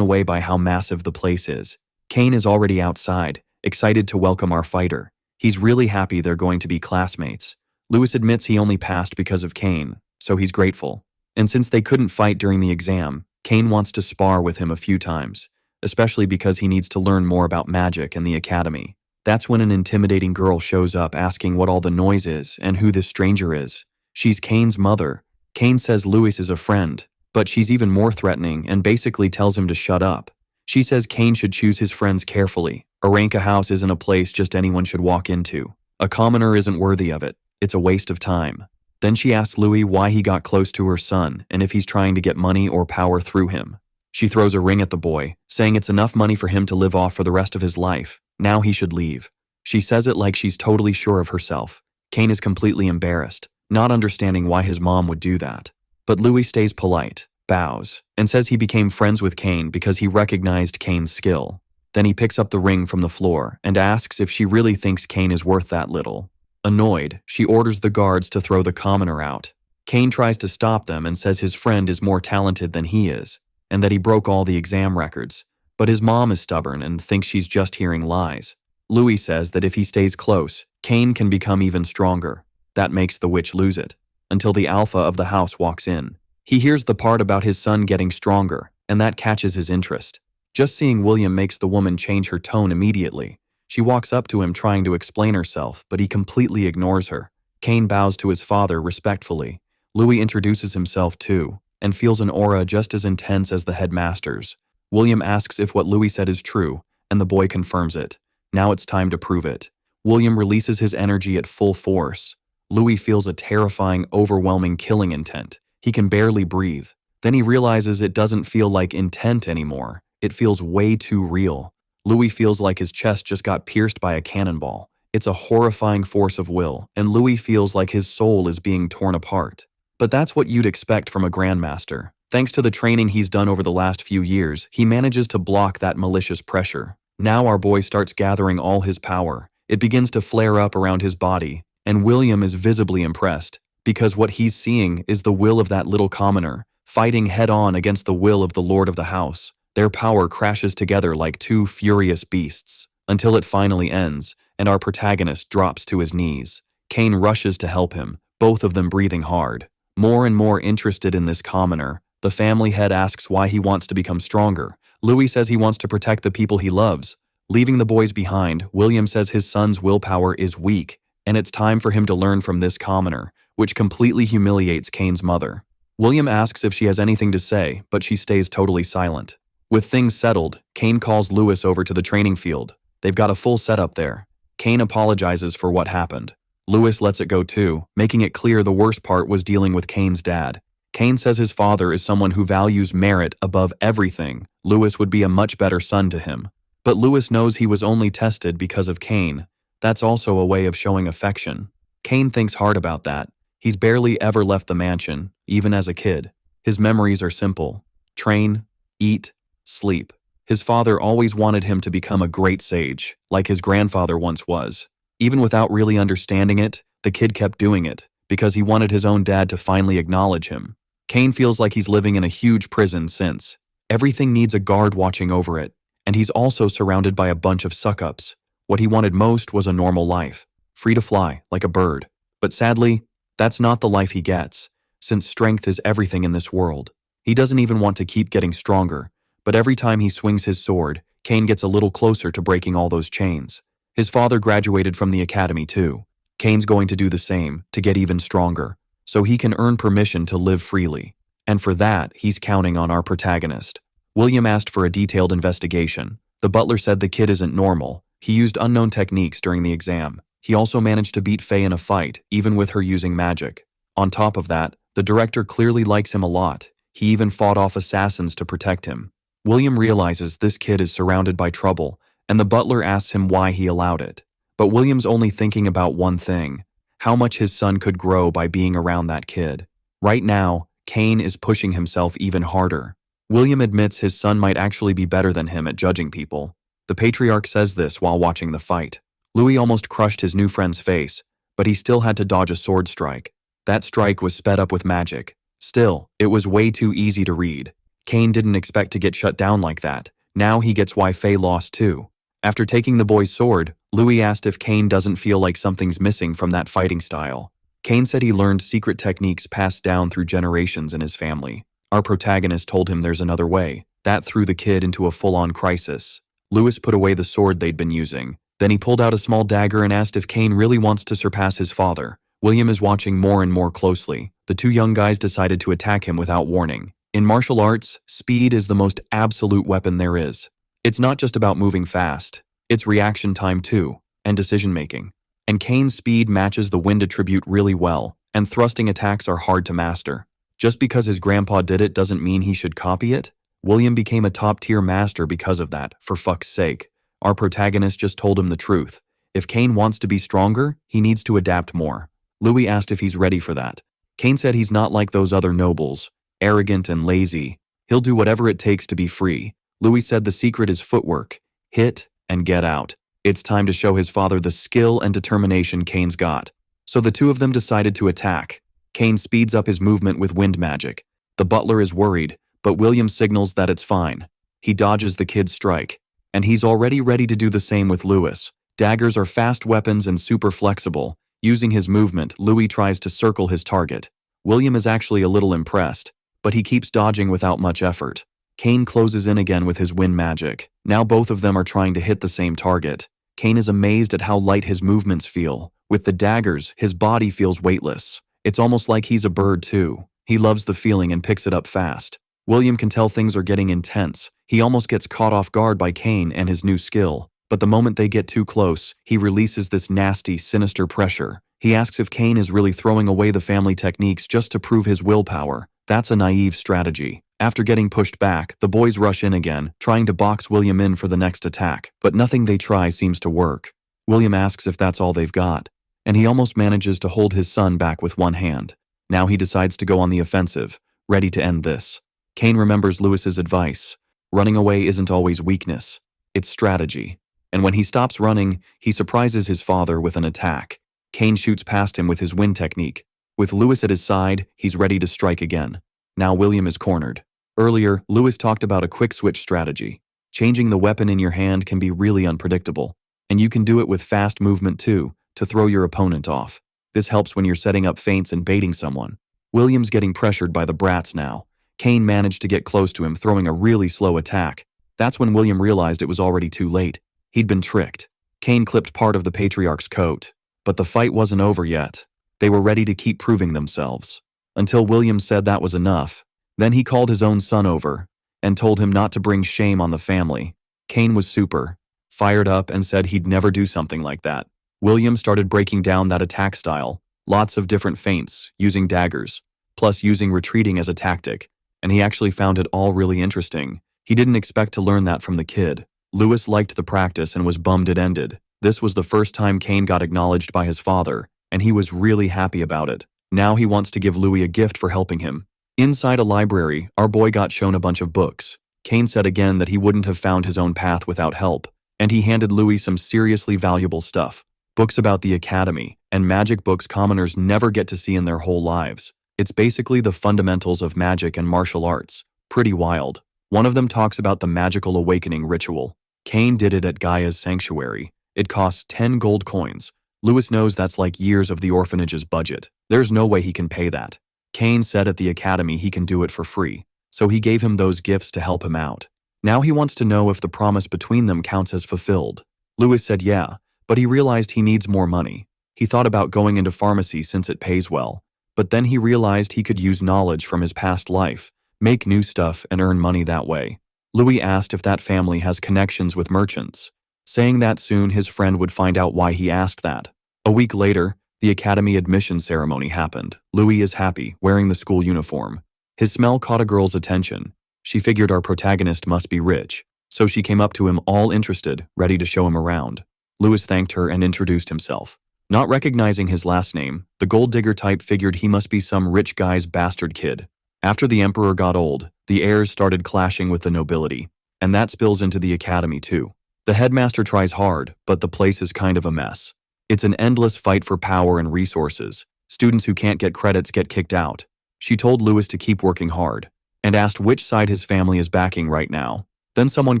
[SPEAKER 1] away by how massive the place is. Kane is already outside, excited to welcome our fighter. He's really happy they're going to be classmates. Louis admits he only passed because of Kane, so he's grateful. And since they couldn't fight during the exam, Kane wants to spar with him a few times, especially because he needs to learn more about magic and the academy. That's when an intimidating girl shows up asking what all the noise is and who this stranger is. She's Kane's mother. Kane says Louis is a friend, but she's even more threatening and basically tells him to shut up. She says Kane should choose his friends carefully. Aranka House isn't a place just anyone should walk into. A commoner isn't worthy of it. It's a waste of time. Then she asks Louis why he got close to her son and if he's trying to get money or power through him. She throws a ring at the boy, saying it's enough money for him to live off for the rest of his life. Now he should leave. She says it like she's totally sure of herself. Kane is completely embarrassed, not understanding why his mom would do that. But Louis stays polite, bows, and says he became friends with Kane because he recognized Kane's skill. Then he picks up the ring from the floor and asks if she really thinks Kane is worth that little. Annoyed, she orders the guards to throw the commoner out. Kane tries to stop them and says his friend is more talented than he is, and that he broke all the exam records. But his mom is stubborn and thinks she's just hearing lies. Louis says that if he stays close, Kane can become even stronger. That makes the witch lose it, until the alpha of the house walks in. He hears the part about his son getting stronger, and that catches his interest. Just seeing William makes the woman change her tone immediately. She walks up to him trying to explain herself, but he completely ignores her. Kane bows to his father respectfully. Louis introduces himself too, and feels an aura just as intense as the headmaster's. William asks if what Louis said is true, and the boy confirms it. Now it's time to prove it. William releases his energy at full force. Louis feels a terrifying, overwhelming killing intent. He can barely breathe. Then he realizes it doesn't feel like intent anymore. It feels way too real. Louis feels like his chest just got pierced by a cannonball. It's a horrifying force of will, and Louis feels like his soul is being torn apart. But that's what you'd expect from a grandmaster. Thanks to the training he's done over the last few years, he manages to block that malicious pressure. Now our boy starts gathering all his power. It begins to flare up around his body, and William is visibly impressed, because what he's seeing is the will of that little commoner, fighting head-on against the will of the lord of the house. Their power crashes together like two furious beasts, until it finally ends, and our protagonist drops to his knees. Kane rushes to help him, both of them breathing hard. More and more interested in this commoner, the family head asks why he wants to become stronger. Louis says he wants to protect the people he loves. Leaving the boys behind, William says his son's willpower is weak, and it's time for him to learn from this commoner, which completely humiliates Kane's mother. William asks if she has anything to say, but she stays totally silent. With things settled, Kane calls Louis over to the training field. They've got a full setup there. Kane apologizes for what happened. Louis lets it go too, making it clear the worst part was dealing with Kane's dad. Kane says his father is someone who values merit above everything. Louis would be a much better son to him. But Louis knows he was only tested because of Kane. That's also a way of showing affection. Kane thinks hard about that. He's barely ever left the mansion, even as a kid. His memories are simple. Train, eat, sleep. His father always wanted him to become a great sage, like his grandfather once was. Even without really understanding it, the kid kept doing it, because he wanted his own dad to finally acknowledge him. Kane feels like he's living in a huge prison since. Everything needs a guard watching over it, and he's also surrounded by a bunch of suck-ups. What he wanted most was a normal life, free to fly, like a bird. But sadly, that's not the life he gets, since strength is everything in this world. He doesn't even want to keep getting stronger, but every time he swings his sword, Kane gets a little closer to breaking all those chains. His father graduated from the academy too. Kane's going to do the same, to get even stronger, so he can earn permission to live freely. And for that, he's counting on our protagonist. William asked for a detailed investigation. The butler said the kid isn't normal. He used unknown techniques during the exam. He also managed to beat Faye in a fight, even with her using magic. On top of that, the director clearly likes him a lot. He even fought off assassins to protect him. William realizes this kid is surrounded by trouble, and the butler asks him why he allowed it. But William's only thinking about one thing: how much his son could grow by being around that kid. Right now, Kane is pushing himself even harder. William admits his son might actually be better than him at judging people. The patriarch says this while watching the fight. Louis almost crushed his new friend's face, but he still had to dodge a sword strike. That strike was sped up with magic. Still, it was way too easy to read. Kane didn't expect to get shut down like that. Now he gets why Faye lost too. After taking the boy's sword, Louis asked if Kane doesn't feel like something's missing from that fighting style. Kane said he learned secret techniques passed down through generations in his family. Our protagonist told him there's another way. That threw the kid into a full-on crisis. Louis put away the sword they'd been using. Then he pulled out a small dagger and asked if Kane really wants to surpass his father. William is watching more and more closely. The two young guys decided to attack him without warning. In martial arts, speed is the most absolute weapon there is. It's not just about moving fast. It's reaction time too, and decision-making. And Kane's speed matches the wind attribute really well, and thrusting attacks are hard to master. Just because his grandpa did it doesn't mean he should copy it. William became a top-tier master because of that, for fuck's sake. Our protagonist just told him the truth. If Kane wants to be stronger, he needs to adapt more. Louis asked if he's ready for that. Kane said he's not like those other nobles, arrogant and lazy. He'll do whatever it takes to be free. Louis said the secret is footwork. Hit and get out. It's time to show his father the skill and determination Kane's got. So the two of them decided to attack. Kane speeds up his movement with wind magic. The butler is worried, but William signals that it's fine. He dodges the kid's strike, and he's already ready to do the same with Lewis. Daggers are fast weapons and super flexible. Using his movement, Louis tries to circle his target. William is actually a little impressed, but he keeps dodging without much effort. Kane closes in again with his wind magic. Now both of them are trying to hit the same target. Kane is amazed at how light his movements feel. With the daggers, his body feels weightless. It's almost like he's a bird too. He loves the feeling and picks it up fast. William can tell things are getting intense. He almost gets caught off guard by Kane and his new skill. But the moment they get too close, he releases this nasty, sinister pressure. He asks if Kane is really throwing away the family techniques just to prove his willpower. That's a naive strategy. After getting pushed back, the boys rush in again, trying to box William in for the next attack, but nothing they try seems to work. William asks if that's all they've got, and he almost manages to hold his son back with one hand. Now he decides to go on the offensive, ready to end this. Kane remembers Lewis's advice. Running away isn't always weakness, it's strategy. And when he stops running, he surprises his father with an attack. Kane shoots past him with his wind technique. With Lewis at his side, he's ready to strike again. Now William is cornered. Earlier, Lewis talked about a quick switch strategy. Changing the weapon in your hand can be really unpredictable. And you can do it with fast movement too, to throw your opponent off. This helps when you're setting up feints and baiting someone. William's getting pressured by the brats now. Kane managed to get close to him, throwing a really slow attack. That's when William realized it was already too late. He'd been tricked. Kane clipped part of the patriarch's coat. But the fight wasn't over yet. They were ready to keep proving themselves. Until William said that was enough. Then he called his own son over and told him not to bring shame on the family. Kane was super fired up and said he'd never do something like that. William started breaking down that attack style. Lots of different feints, using daggers, plus using retreating as a tactic. And he actually found it all really interesting. He didn't expect to learn that from the kid. Lewis liked the practice and was bummed it ended. This was the first time Kane got acknowledged by his father, and he was really happy about it. Now he wants to give Louis a gift for helping him. Inside a library, our boy got shown a bunch of books. Kane said again that he wouldn't have found his own path without help, and he handed Louis some seriously valuable stuff. Books about the academy, and magic books commoners never get to see in their whole lives. It's basically the fundamentals of magic and martial arts. Pretty wild. One of them talks about the magical awakening ritual. Kane did it at Gaia's sanctuary. It costs 10 gold coins. Lewis knows that's like years of the orphanage's budget. There's no way he can pay that. Kane said at the academy he can do it for free, so he gave him those gifts to help him out. Now he wants to know if the promise between them counts as fulfilled. Lewis said yeah, but he realized he needs more money. He thought about going into pharmacy since it pays well, but then he realized he could use knowledge from his past life, make new stuff and earn money that way. Louis asked if that family has connections with merchants, saying that soon his friend would find out why he asked that. A week later, the academy admission ceremony happened. Louis is happy, wearing the school uniform. His smell caught a girl's attention. She figured our protagonist must be rich, so she came up to him all interested, ready to show him around. Louis thanked her and introduced himself. Not recognizing his last name, the gold digger type figured he must be some rich guy's bastard kid. After the emperor got old, the heirs started clashing with the nobility, and that spills into the academy too. The headmaster tries hard, but the place is kind of a mess. It's an endless fight for power and resources. Students who can't get credits get kicked out. She told Louis to keep working hard, and asked which side his family is backing right now. Then someone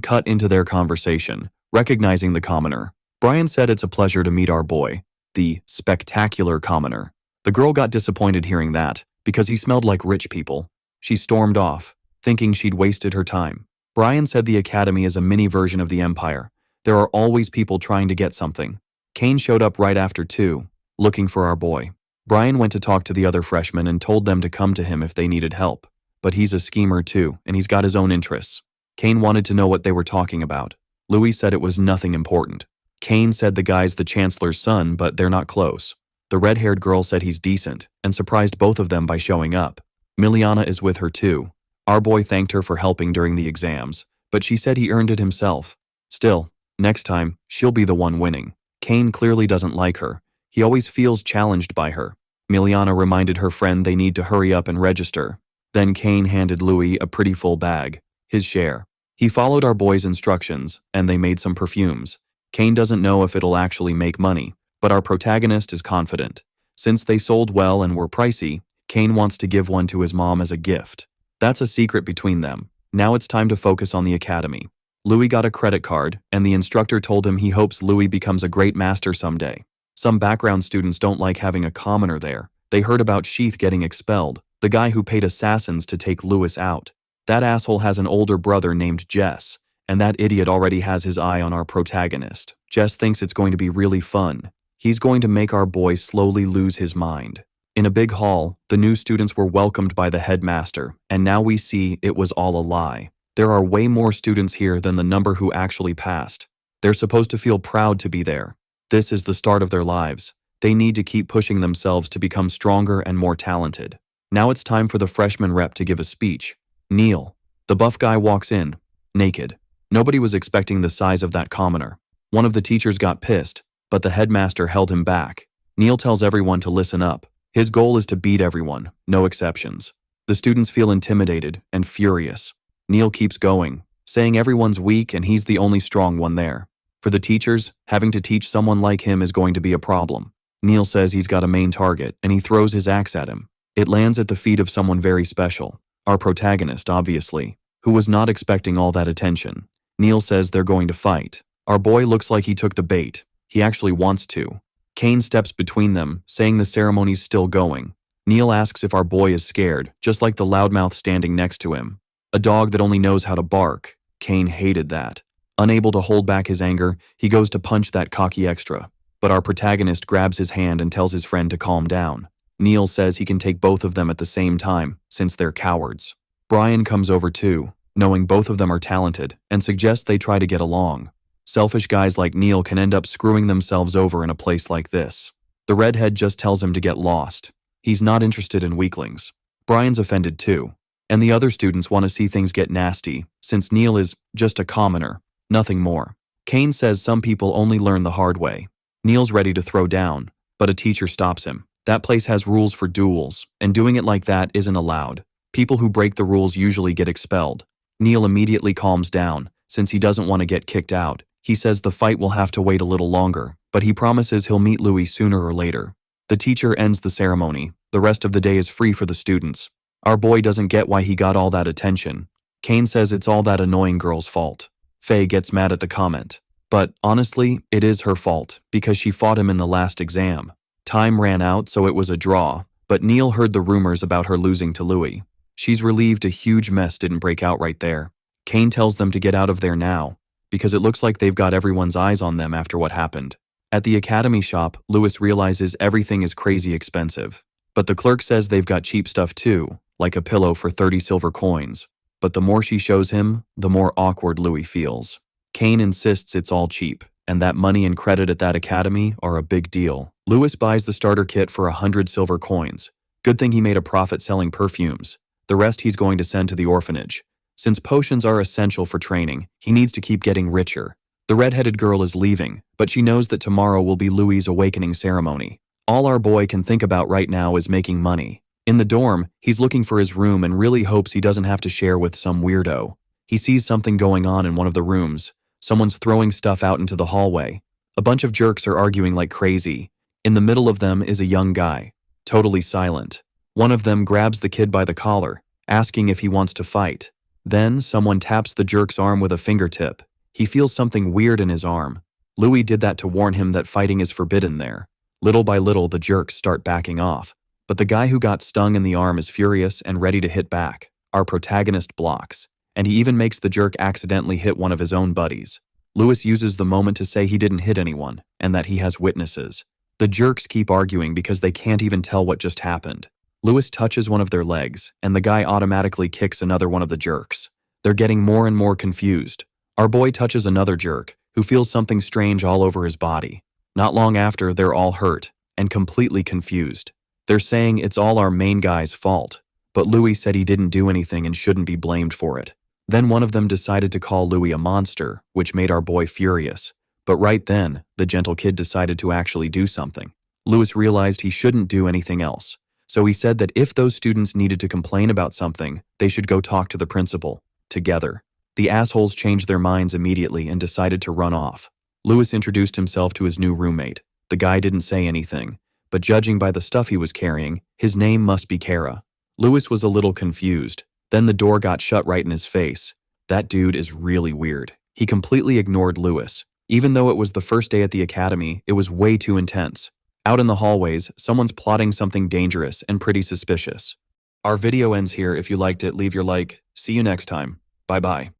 [SPEAKER 1] cut into their conversation, recognizing the commoner. Brian said it's a pleasure to meet our boy, the spectacular commoner. The girl got disappointed hearing that, because he smelled like rich people. She stormed off, thinking she'd wasted her time. Brian said the academy is a mini version of the empire. There are always people trying to get something. Kane showed up right after too, looking for our boy. Brian went to talk to the other freshmen and told them to come to him if they needed help. But he's a schemer too, and he's got his own interests. Kane wanted to know what they were talking about. Louis said it was nothing important. Kane said the guy's the chancellor's son, but they're not close. The red-haired girl said he's decent, and surprised both of them by showing up. Miliana is with her too. Our boy thanked her for helping during the exams, but she said he earned it himself. Still, next time, she'll be the one winning. Kane clearly doesn't like her. He always feels challenged by her. Miliana reminded her friend they need to hurry up and register. Then Kane handed Louis a pretty full bag, his share. He followed our boy's instructions, and they made some perfumes. Kane doesn't know if it'll actually make money, but our protagonist is confident. Since they sold well and were pricey, Kane wants to give one to his mom as a gift. That's a secret between them. Now it's time to focus on the academy. Louis got a credit card, and the instructor told him he hopes Louis becomes a great master someday. Some background students don't like having a commoner there. They heard about Sheath getting expelled, the guy who paid assassins to take Louis out. That asshole has an older brother named Jess, and that idiot already has his eye on our protagonist. Jess thinks it's going to be really fun. He's going to make our boy slowly lose his mind. In a big hall, the new students were welcomed by the headmaster, and now we see it was all a lie. There are way more students here than the number who actually passed. They're supposed to feel proud to be there. This is the start of their lives. They need to keep pushing themselves to become stronger and more talented. Now it's time for the freshman rep to give a speech. Neil. The buff guy walks in, naked. Nobody was expecting the size of that commoner. One of the teachers got pissed, but the headmaster held him back. Neil tells everyone to listen up. His goal is to beat everyone, no exceptions. The students feel intimidated and furious. Neil keeps going, saying everyone's weak and he's the only strong one there. For the teachers, having to teach someone like him is going to be a problem. Neil says he's got a main target, and he throws his axe at him. It lands at the feet of someone very special. Our protagonist, obviously, who was not expecting all that attention. Neil says they're going to fight. Our boy looks like he took the bait. He actually wants to. Kane steps between them, saying the ceremony's still going. Neil asks if our boy is scared, just like the loudmouth standing next to him. A dog that only knows how to bark. Kane hated that. Unable to hold back his anger, he goes to punch that cocky extra. But our protagonist grabs his hand and tells his friend to calm down. Neil says he can take both of them at the same time, since they're cowards. Brian comes over too, knowing both of them are talented, and suggests they try to get along. Selfish guys like Neil can end up screwing themselves over in a place like this. The redhead just tells him to get lost. He's not interested in weaklings. Brian's offended too. And the other students want to see things get nasty, since Neil is just a commoner, nothing more. Kane says some people only learn the hard way. Neil's ready to throw down, but a teacher stops him. That place has rules for duels, and doing it like that isn't allowed. People who break the rules usually get expelled. Neil immediately calms down, since he doesn't want to get kicked out. He says the fight will have to wait a little longer, but he promises he'll meet Louis sooner or later. The teacher ends the ceremony. The rest of the day is free for the students. Our boy doesn't get why he got all that attention. Kane says it's all that annoying girl's fault. Faye gets mad at the comment. But honestly, it is her fault, because she fought him in the last exam. Time ran out, so it was a draw, but Neil heard the rumors about her losing to Louis. She's relieved a huge mess didn't break out right there. Kane tells them to get out of there now, because it looks like they've got everyone's eyes on them after what happened. At the academy shop, Louis realizes everything is crazy expensive. But the clerk says they've got cheap stuff too, like a pillow for 30 silver coins. But the more she shows him, the more awkward Louis feels. Kane insists it's all cheap, and that money and credit at that academy are a big deal. Louis buys the starter kit for 100 silver coins. Good thing he made a profit selling perfumes. The rest he's going to send to the orphanage. Since potions are essential for training, he needs to keep getting richer. The redheaded girl is leaving, but she knows that tomorrow will be Louis' awakening ceremony. All our boy can think about right now is making money. In the dorm, he's looking for his room and really hopes he doesn't have to share with some weirdo. He sees something going on in one of the rooms. Someone's throwing stuff out into the hallway. A bunch of jerks are arguing like crazy. In the middle of them is a young guy, totally silent. One of them grabs the kid by the collar, asking if he wants to fight. Then someone taps the jerk's arm with a fingertip. He feels something weird in his arm. Louis did that to warn him that fighting is forbidden there. Little by little, the jerks start backing off. But the guy who got stung in the arm is furious and ready to hit back. Our protagonist blocks, and he even makes the jerk accidentally hit one of his own buddies. Louis uses the moment to say he didn't hit anyone, and that he has witnesses. The jerks keep arguing because they can't even tell what just happened. Louis touches one of their legs, and the guy automatically kicks another one of the jerks. They're getting more and more confused. Our boy touches another jerk, who feels something strange all over his body. Not long after, they're all hurt, and completely confused. They're saying it's all our main guy's fault, but Louis said he didn't do anything and shouldn't be blamed for it. Then one of them decided to call Louis a monster, which made our boy furious. But right then, the gentle kid decided to actually do something. Louis realized he shouldn't do anything else. So he said that if those students needed to complain about something, they should go talk to the principal, together. The assholes changed their minds immediately and decided to run off. Louis introduced himself to his new roommate. The guy didn't say anything, but judging by the stuff he was carrying, his name must be Kara. Lewis was a little confused. Then the door got shut right in his face. That dude is really weird. He completely ignored Lewis. Even though it was the first day at the academy, it was way too intense. Out in the hallways, someone's plotting something dangerous and pretty suspicious. Our video ends here. If you liked it, leave your like. See you next time. Bye-bye.